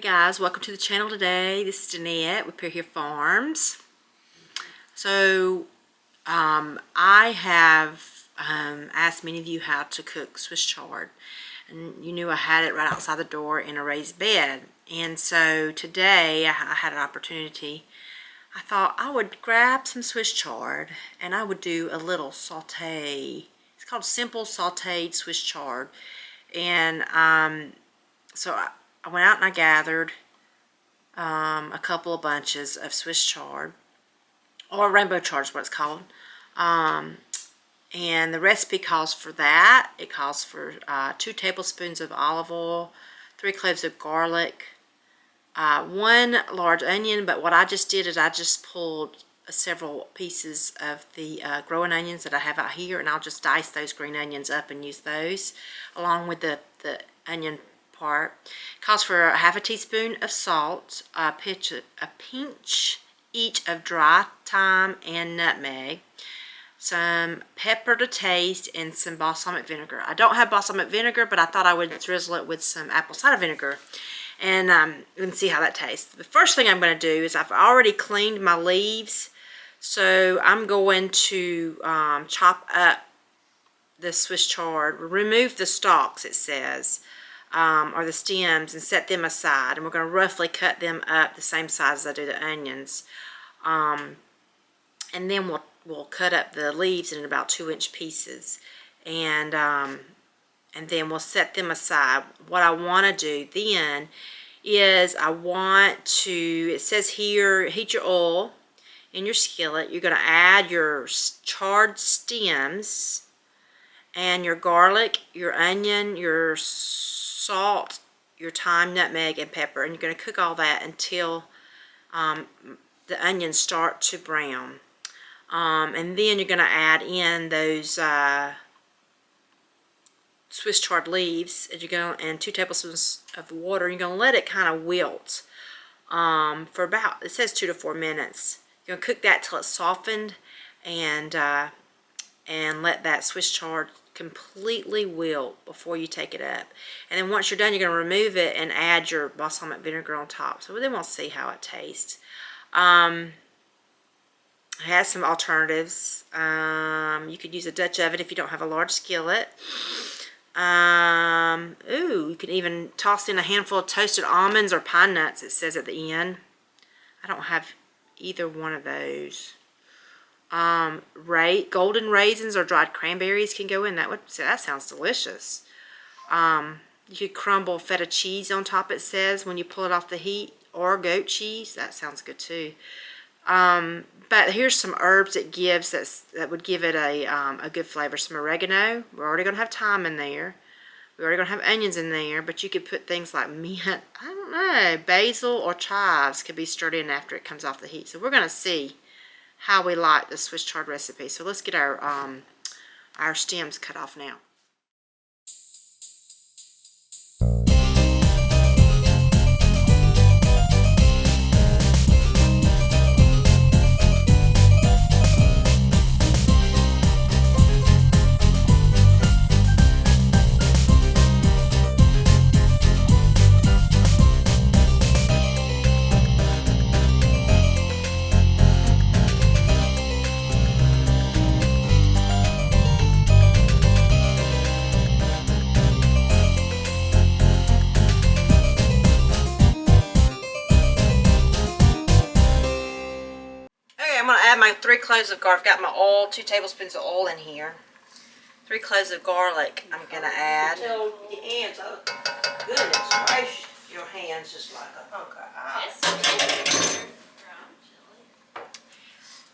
guys, welcome to the channel today. This is Danette with Here Farms. So I have asked many of you how to cook Swiss chard, and you knew I had it right outside the door in a raised bed. And so today I had an opportunity. I thought I would grab some Swiss chard and I would do a little saute. It's called simple sauteed Swiss chard. And so I went out and I gathered a couple of bunches of Swiss chard, or rainbow chard is what it's called. And the recipe calls for that. It calls for 2 tablespoons of olive oil, 3 cloves of garlic, 1 large onion. But what I just did is I just pulled several pieces of the growing onions that I have out here, and I'll just dice those green onions up and use those along with the onion part. It calls for a half a teaspoon of salt, a pinch each of dry thyme and nutmeg, some pepper to taste, and some balsamic vinegar. I don't have balsamic vinegar, but I thought I would drizzle it with some apple cider vinegar and see how that tastes. The first thing I'm going to do is I've already cleaned my leaves, so I'm going to chop up the Swiss chard, remove the stalks, it says, or the stems, and set them aside. And we're going to roughly cut them up the same size as I do the onions. And then we'll cut up the leaves in about 2-inch pieces. And then we'll set them aside. What I want to do then is I want to, it says here, heat your oil in your skillet. You're going to add your chard stems and your garlic, your onion, your salt, your thyme, nutmeg, and pepper. And you're going to cook all that until the onions start to brown. And then you're going to add in those Swiss chard leaves, and 2 tablespoons of water. You're going to let it kind of wilt for about, it says 2 to 4 minutes. You're going to cook that till it's softened, and let that Swiss chard completely wilt before you take it up. And then once you're done, you're going to remove it and add your balsamic vinegar on top. So then we'll see how it tastes. It has some alternatives. You could use a Dutch oven if you don't have a large skillet. You can even toss in a handful of toasted almonds or pine nuts, it says at the end. I don't have either one of those. Golden raisins or dried cranberries can go in. That sounds delicious. You could crumble feta cheese on top, it says, when you pull it off the heat, or goat cheese. That sounds good too. But here's some herbs it gives that would give it a good flavor. Some oregano. We're already going to have thyme in there. We're already going to have onions in there, but you could put things like mint, I don't know, basil or chives could be stirred in after it comes off the heat. So we're going to see how we like the Swiss chard recipe. So let's get our stems cut off now. I'm going to add my 3 cloves of garlic. I've got my oil, 2 tablespoons of oil in here. 3 cloves of garlic I'm going to add. Tell your hands, oh goodness, wash your hands just like a hunk of ice.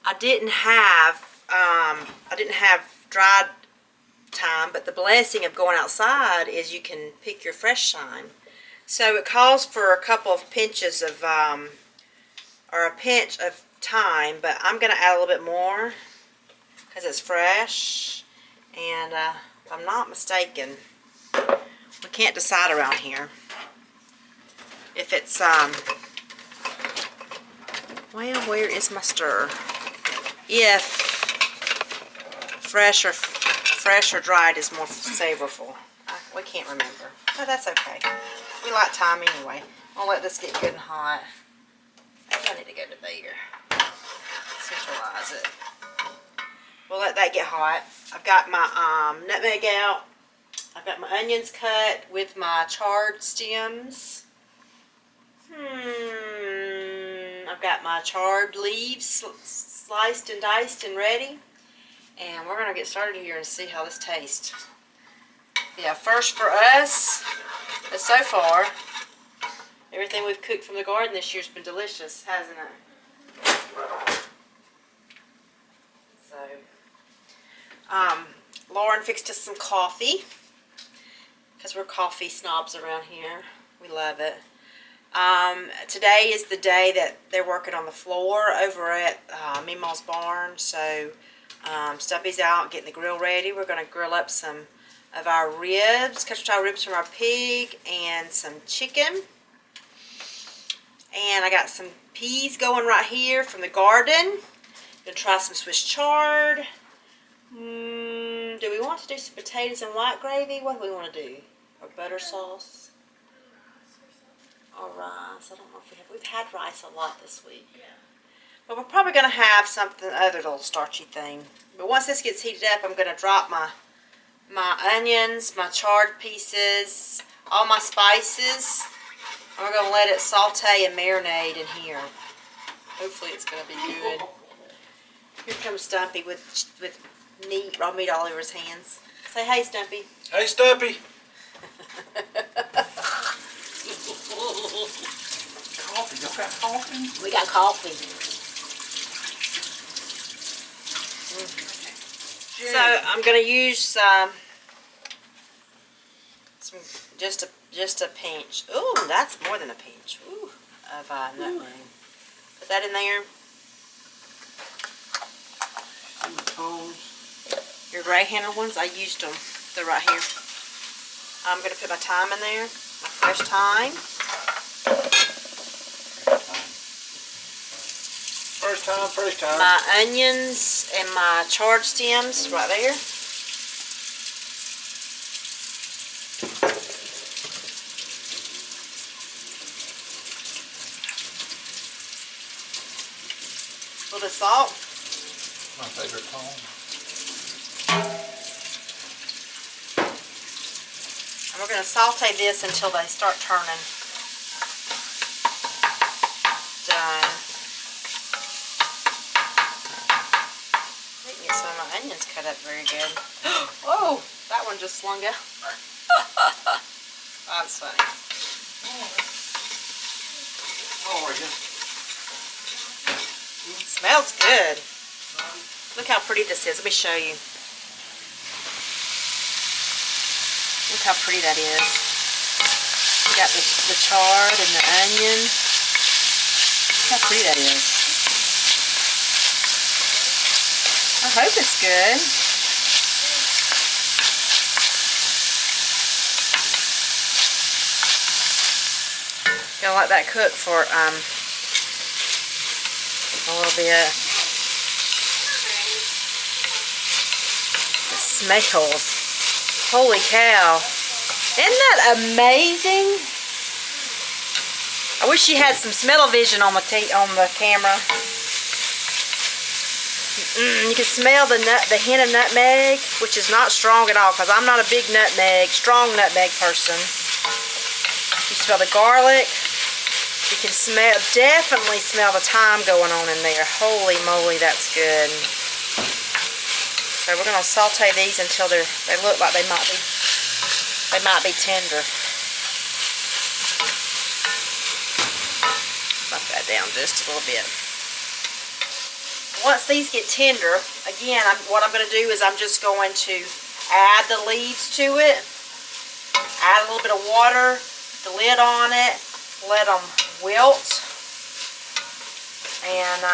I didn't have dried thyme, but the blessing of going outside is you can pick your fresh thyme. So it calls for a couple of pinches of, or a pinch of thyme, but I'm going to add a little bit more because it's fresh. And if I'm not mistaken, we can't decide around here if it's well, where is my stir? If fresh or dried is more flavorful. We can't remember, but that's okay. We like thyme anyway. I'll let this get good and hot. I think I need to go to there. Centralize it. We'll let that get hot. I've got my nutmeg out. I've got my onions cut with my chard stems. I've got my chard leaves sliced and diced and ready. And we're going to get started here and see how this tastes. Yeah, first for us, but so far, everything we've cooked from the garden this year has been delicious, hasn't it? So, Lauren fixed us some coffee, because we're coffee snobs around here. We love it. Today is the day that they're working on the floor over at Meemaw's barn. So Stumpy's out getting the grill ready. We're going to grill up some of our ribs, country-style ribs from our pig, and some chicken. And I got some peas going right here from the garden. Gonna try some Swiss chard. Do we want to do some potatoes and white gravy? What do we want to do? Or butter sauce? Or rice? I don't know if we have. We've had rice a lot this week. Yeah. But we're probably going to have something other little starchy thing. But once this gets heated up, I'm going to drop my onions, my chard pieces, all my spices. And we're going to let it saute and marinate in here. Hopefully it's going to be good. Here comes Stumpy with raw meat all over his hands. Say hey, Stumpy. Hey, Stumpy. Coffee. You got coffee? We got coffee. So I'm going to use some just a pinch. Ooh, that's more than a pinch. Ooh, of nutmeg. Put that in there. Your gray-handled ones, I used them. They're right here. I'm going to put my thyme in there. My fresh thyme. First time. My onions and my chard stems right there. A little bit of salt. My favorite tone. And we're going to saute this until they start turning. Done. I can get some of my onions cut up very good. Oh, that one just slung out. That's funny. Oh, yeah. Smells good. Look how pretty this is. Let me show you. Look how pretty that is. You got the chard and the onion. Look how pretty that is. I hope it's good. Gonna let that cook for a little bit. It smells. Holy cow. Isn't that amazing? I wish you had some smell-o-vision on the camera. You can smell the hint of nutmeg, which is not strong at all, because I'm not a big strong nutmeg person. You smell the garlic. You can definitely smell the thyme going on in there. Holy moly, that's good. So we're going to saute these until they look like they might be tender. Buff that down just a little bit. Once these get tender, again, what I'm going to do is I'm just going to add the leaves to it. Add a little bit of water, put the lid on it, let them wilt, and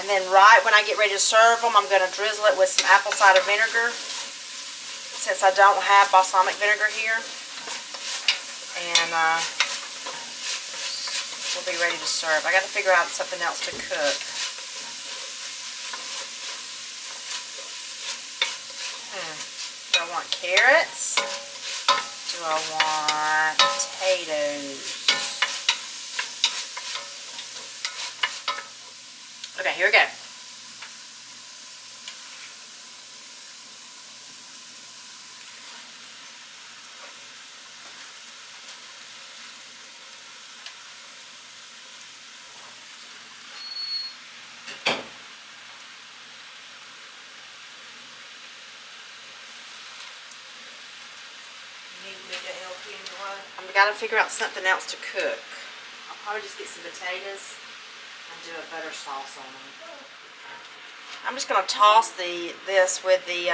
then right when I get ready to serve them, I'm going to drizzle it with some apple cider vinegar, since I don't have balsamic vinegar here, and we'll be ready to serve. I got to figure out something else to cook. Do I want carrots? Do do I want? Potatoes. Okay, here we go. I've got to figure out something else to cook. I'll probably just get some potatoes and do a butter sauce on them. I'm just going to toss this with the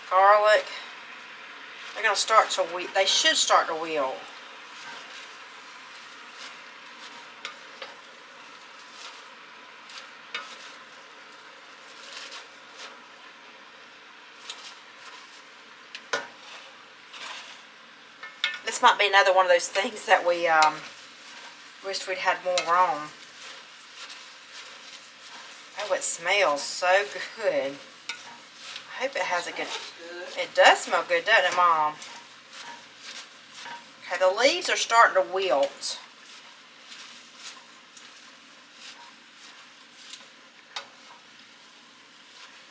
garlic. They're going to start to they should start to wilt. This might be another one of those things that we wished we'd had more on. Oh, it smells so good. I hope it has a good... It does smell good, doesn't it, Mom? Okay, the leaves are starting to wilt.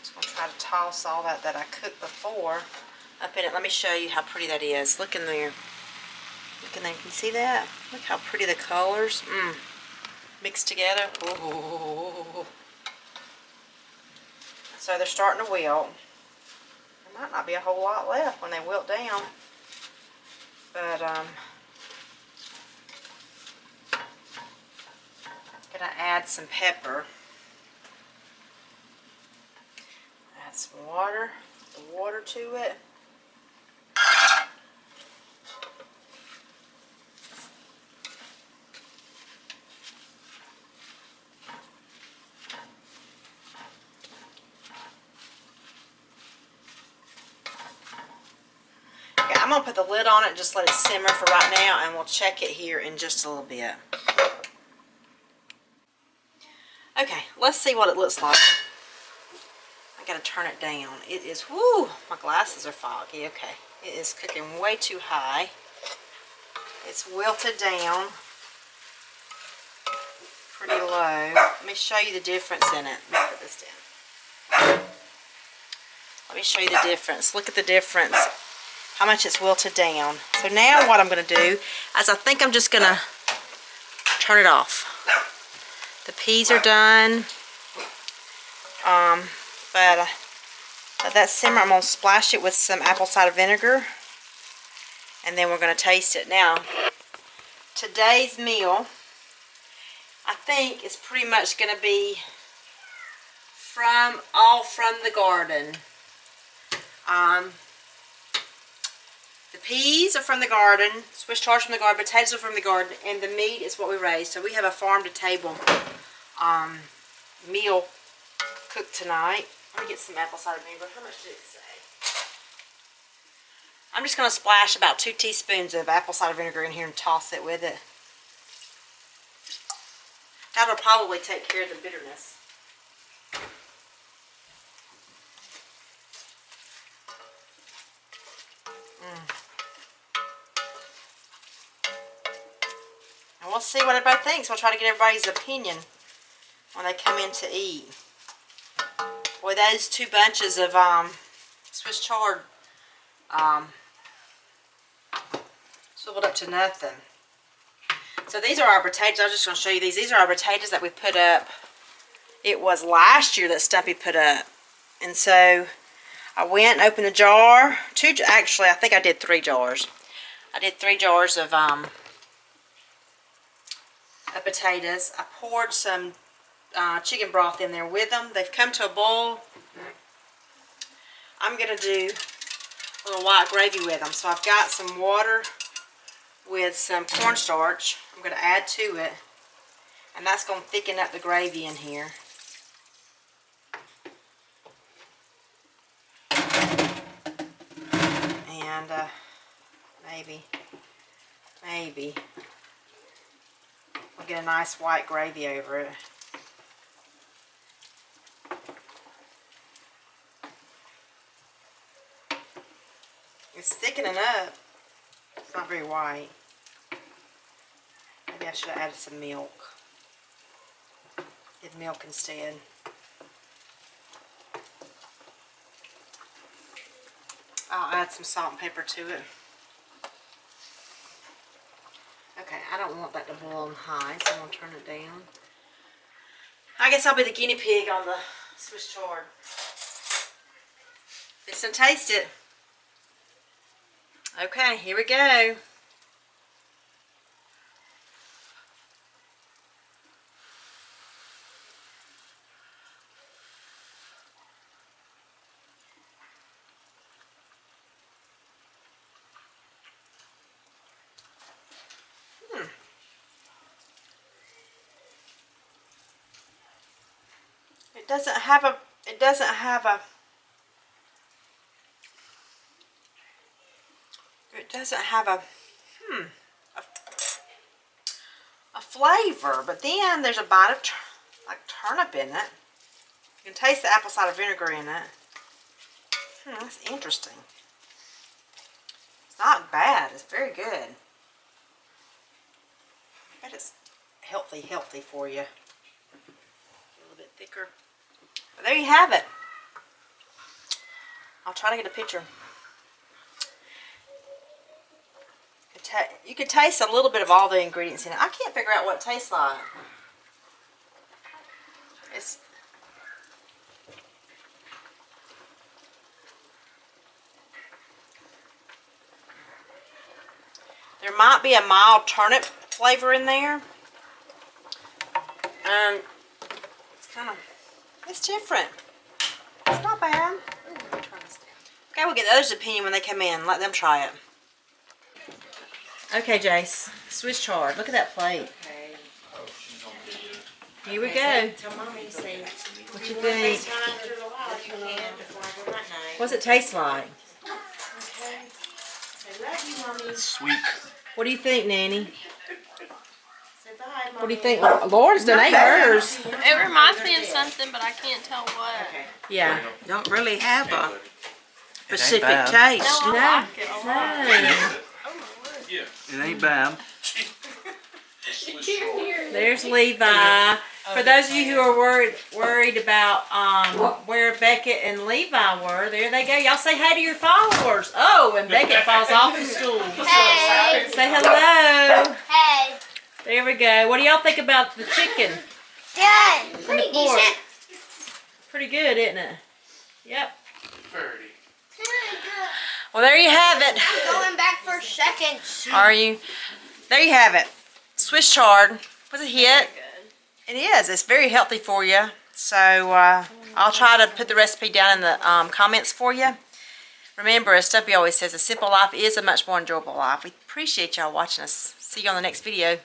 Just going to try to toss all that I cooked before up in it. Let me show you how pretty that is. Look in there. Look in there. Can you see that? Look how pretty the colors mixed together. Ooh. So they're starting to wilt. There might not be a whole lot left when they wilt down. But gonna add some pepper. Add some water. The water to it. I'm going to put the lid on it and just let it simmer for right now, and we'll check it here in just a little bit. Okay, let's see what it looks like. I got to turn it down. It is, whoo, my glasses are foggy. Okay, it is cooking way too high. It's wilted down pretty low. Let me show you the difference in it. Let me put this down. Let me show you the difference. Look at the difference. How much it's wilted down. So now what I'm going to do is I think I'm just going to turn it off. The peas are done. But let that simmer. I'm going to splash it with some apple cider vinegar. And then we're going to taste it. Now, today's meal, I think, is pretty much going to be all from the garden. The peas are from the garden, Swiss Chards from the garden, potatoes are from the garden, and the meat is what we raised. So we have a farm-to-table meal cooked tonight. Let me get some apple cider vinegar. How much did it say? I'm just going to splash about 2 teaspoons of apple cider vinegar in here and toss it with it. That'll probably take care of the bitterness. And we'll see what everybody thinks. We'll try to get everybody's opinion when they come in to eat. Boy, those 2 bunches of Swiss Chard swiveled up to nothing. So these are our potatoes. I was just going to show you these. These are our potatoes that we put up. It was last year that Stumpy put up. And so I went and opened a jar. Actually, I think I did 3 jars. I did 3 jars of potatoes. I poured some chicken broth in there with them. They've come to a boil. I'm going to do a little white gravy with them. So I've got some water with some cornstarch. I'm going to add to it. And that's going to thicken up the gravy in here. And maybe we'll get a nice white gravy over it. It's thickening up. It's not very white. Maybe I should have added some milk. Did milk instead. I'll add some salt and pepper to it. Okay, I don't want that to boil on high, so I'm going to turn it down. I guess I'll be the guinea pig on the Swiss chard. Listen, taste it. Okay, here we go. It doesn't have a flavor, but then there's a bite of like turnip in it. You can taste the apple cider vinegar in it. That's interesting. It's not bad. It's very good. I bet it's healthy for you. A little bit thicker. But there you have it. I'll try to get a picture. You can taste a little bit of all the ingredients in it. I can't figure out what it tastes like. There might be a mild turnip flavor in there. It's different. It's not bad. Okay, we'll get the others' opinion when they come in. Let them try it. Okay, Jace. Swiss chard. Look at that plate. Okay. Here we go. Tell Mommy, say, What you think? What's it taste like? Okay. Say, love you, Mommy. Sweet. What do you think, Nanny? Say bye, Mommy. What do you think? Lauren's done ate hers. It reminds me of something, but I can't tell what. Okay. Yeah. Don't really have a specific bad. taste. No, I like it a lot. No. It ain't bad. There's Levi. For those of you who are worried about where Beckett and Levi were, there they go. Y'all say hey to your followers. Oh, and Beckett falls off the stool. Hey. Say hello. Hey. There we go. What do y'all think about the chicken? Good. Pretty decent. Pretty good, isn't it? Yep. Well, there you have it. I'm going back for seconds. Are you? There you have it. Swiss chard. Was a hit. It is. It's very healthy for you. So I'll try to put the recipe down in the comments for you. Remember, as Stumpy always says, a simple life is a much more enjoyable life. We appreciate y'all watching us. See you on the next video.